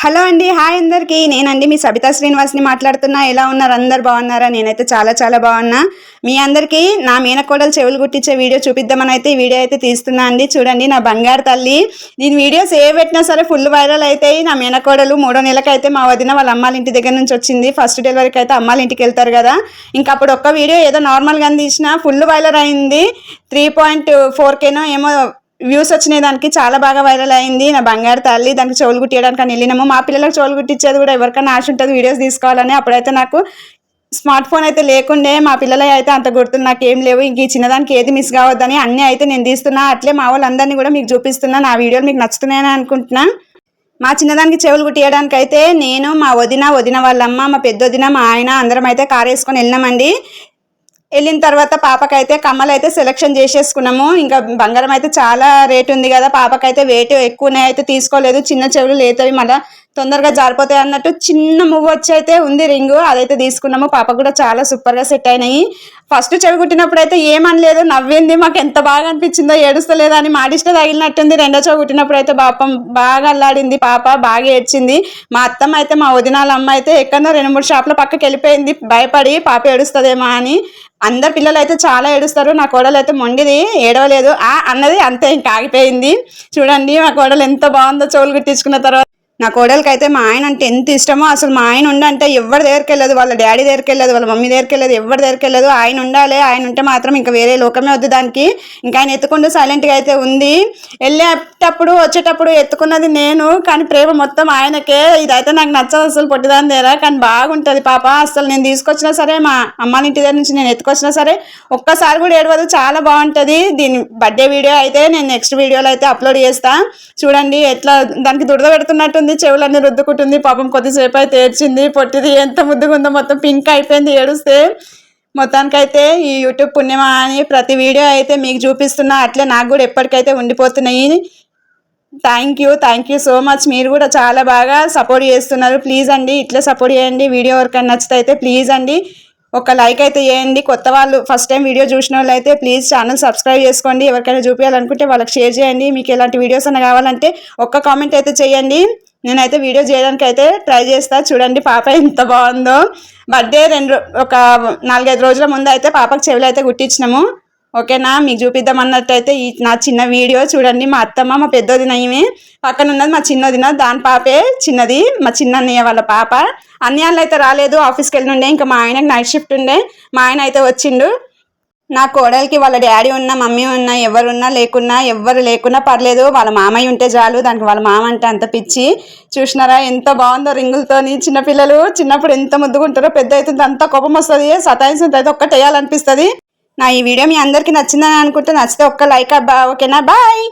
Hello అండి, hi అందరికీ. నేనండి మీ సబితా శ్రీనివాస్ని మాట్లాడుతున్నా. ఎలా ఉన్నారు? అందరు బాగున్నారా? నేనైతే చాలా బాగున్నా. మీ అందరికీ నా మేనకోడలు చెవులు గుట్టించే వీడియో చూపిద్దామని అయితే ఈ వీడియో అయితే తీస్తున్నా అండి. చూడండి, నా బంగారు తల్లి. నేను వీడియోస్ ఏ పెట్టినా సరే ఫుల్ వైరల్ అవుతాయి. నా మేనకోడలు 3వ నెలకైతే మా వదిన వాళ్ళ అమ్మాళ్ళ ఇంటి దగ్గర నుంచి వచ్చింది. ఫస్ట్ డెలివరీకి అయితే అమ్మాళ్ళ ఇంటికి వెళ్తారు కదా. ఇంకా అప్పుడు ఒక్క వీడియో ఏదో నార్మల్గా తీసినా ఫుల్ వైరల్ అయింది. 3.4K ఏమో వ్యూస్ వచ్చినాయి. దానికి చాలా బాగా వైరల్ అయింది. నా బంగారు తల్లి దానికి చెవులు కుట్టియడానికి అని వెళ్ళినాము. మా పిల్లలకు చెవులు కుట్టించేది కూడా ఎవరికైనా ఆశ ఉంటుంది వీడియోస్ తీసుకోవాలని. అప్పుడైతే నాకు స్మార్ట్ ఫోన్ అయితే లేకుండే. మా పిల్లలు అయితే అంత గుర్తు నాకేం లేవు. ఇంక ఈ చిన్నదానికి ఏది మిస్ కావద్దని అన్నీ అయితే నేను తీస్తున్నా. అట్లే మా వాళ్ళందరినీ కూడా మీకు చూపిస్తున్నా. నా వీడియోలు మీకు నచ్చుతున్నాయని అనుకుంటున్నా. మా చిన్నదానికి చెవులు కుట్టియడానికి అయితే నేను, మా వదిన వాళ్ళ అమ్మ, మా పెద్దొదిన, మా ఆయన అందరం అయితే కారు వేసుకొని వెళ్ళినామండి. వెళ్ళిన తర్వాత పాపకైతే కమ్మలు అయితే సెలెక్షన్ చేసేసుకున్నాము. ఇంకా బంగారం అయితే చాలా రేట్ ఉంది కదా, పాపకైతే వెయిట్ ఎక్కువనే అయితే తీసుకోలేదు. చిన్న చెవులు లేతవి మళ్ళీ తొందరగా జారిపోతాయి అన్నట్టు చిన్న మువ్వు వచ్చి అయితే ఉంది రింగు, అదైతే తీసుకున్నాము. పాప కూడా చాలా సూపర్గా సెట్ అయినాయి. ఫస్ట్ చెవి కుట్టినప్పుడు అయితే ఏమనలేదు, నవ్వింది. మాకు ఎంత బాగా అనిపించిందో, ఏడుస్తలేదా అని మాడిస్తే తగిలినట్టుంది. రెండో చెవి కుట్టినప్పుడు అయితే పాపం బాగా అల్లాడింది. పాప బాగా ఏడ్చింది. మా అత్తమ్మ అయితే మా వదినాల అమ్మ అయితే ఎక్కడో 2-3 షాపుల పక్కకి వెళ్ళిపోయింది భయపడి, పాప ఏడుస్తుందేమో అని. అందరు పిల్లలు అయితే చాలా ఏడుస్తారు. నా కోడలు అయితే మొండిది, ఏడవలేదు అన్నది అంతే, ఇంకా ఆగిపోయింది. చూడండి మా కోడలు ఎంత బాగుందో చెవులు కుట్టించుకున్న తర్వాత. నా కోడలికి అయితే మా ఆయన అంటే ఎంత ఇష్టమో. అసలు మా ఆయన ఉండంటే ఎవరి దగ్గరికి వెళ్ళదు, వాళ్ళ డాడీ దగ్గరికి వెళ్ళదు, వాళ్ళ మమ్మీ దగ్గరికి వెళ్ళదు, ఎవరి దగ్గరికి వెళ్ళదు. ఆయన ఉండాలి, ఆయన ఉంటే మాత్రం ఇంకా వేరే లోకమే వద్దు దానికి. ఇంకా ఆయన ఎత్తుకుంటూ సైలెంట్గా అయితే ఉంది. వెళ్ళేటప్పుడు వచ్చేటప్పుడు ఎత్తుకున్నది నేను, కానీ ప్రేమ మొత్తం ఆయనకే. ఇదైతే నాకు నచ్చదు అసలు, పొట్టిదాని దగ్గర. కానీ బాగుంటుంది పాప. అసలు నేను తీసుకొచ్చినా సరే, మా అమ్మాళ్ళ ఇంటి దగ్గర నుంచి నేను ఎత్తుకొచ్చినా సరే ఒక్కసారి కూడా ఏడవదు. చాలా బాగుంటుంది. దీని బర్త్డే వీడియో అయితే నేను నెక్స్ట్ వీడియోలో అయితే అప్లోడ్ చేస్తా. చూడండి ఎట్లా దానికి దురద పెడుతున్నట్టుంది, చెవులన్నీ రుద్దుకుంటుంది. పాపం కొద్దిసేపు అయితే ఏడ్చింది. పొట్టిది ఎంత ముద్దుగా ఉందో, మొత్తం పింక్ అయిపోయింది ఏడుస్తే. మొత్తానికైతే ఈ యూట్యూబ్ పుణ్యమా అని ప్రతి వీడియో అయితే మీకు చూపిస్తున్నా. అట్లే నాకు కూడా ఎప్పటికైతే ఉండిపోతున్నాయి. Thank you so much. మీరు కూడా చాలా బాగా సపోర్ట్ చేస్తున్నారు. ప్లీజ్ అండి ఇట్లా సపోర్ట్ చేయండి. వీడియో ఎవరికైనా నచ్చితే అయితే ప్లీజ్ అండి ఒక లైక్ అయితే చేయండి. కొత్త వాళ్ళు ఫస్ట్ టైం వీడియో చూసిన వాళ్ళు అయితే ప్లీజ్ ఛానల్ సబ్స్క్రైబ్ చేసుకోండి. ఎవరికైనా చూపించాలనుకుంటే వాళ్ళకి షేర్ చేయండి. మీకు ఎలాంటి వీడియోస్ అన్న కావాలంటే ఒక్క కామెంట్ అయితే చేయండి. నేనైతే వీడియో చేయడానికి అయితే ట్రై చేస్తా. చూడండి పాప ఎంత బాగుందో. బర్త్డే ఒక 4-5 రోజుల ముందు అయితే పాపకు చెవులు అయితే కుట్టించినాము. ఓకేనా, మీకు చూపిద్దాం అన్నట్టయితే ఈ నా చిన్న వీడియో చూడండి. మా అత్తమ్మ, మా పెద్దోదిన ఈమె, పక్కన ఉన్నది మా చిన్నదిన, దాని పాపే చిన్నది, మా చిన్నన్నయ్య వాళ్ళ పాప. అన్నయ్యలు అయితే రాలేదు, ఆఫీస్కి వెళ్ళి ఉండే. ఇంకా మా ఆయనకి నైట్ షిఫ్ట్ ఉండే. మా ఆయన అయితే వచ్చిండు. నా కోడలికి వాళ్ళ డాడీ ఉన్నా, మమ్మీ ఉన్నా, ఎవరు లేకున్నా పర్లేదు, వాళ్ళ మామయ్య ఉంటే చాలు. దానికి వాళ్ళ మామ అంటే అంత పిచ్చి. చూసినారా ఎంత బాగుందో రింగులతోని. చిన్నపిల్లలు చిన్నప్పుడు ఎంత ముద్దుకుంటారో, పెద్ద అయితే అంత కోపం వస్తుంది, సతాయించి అయితే ఒక్కటి వేయాలనిపిస్తుంది. నా ఈ వీడియో మీ అందరికీ నచ్చిందని అనుకుంటే, నచ్చితే ఒక్క లైక్ అబ్బా. ఓకేనా, బాయ్.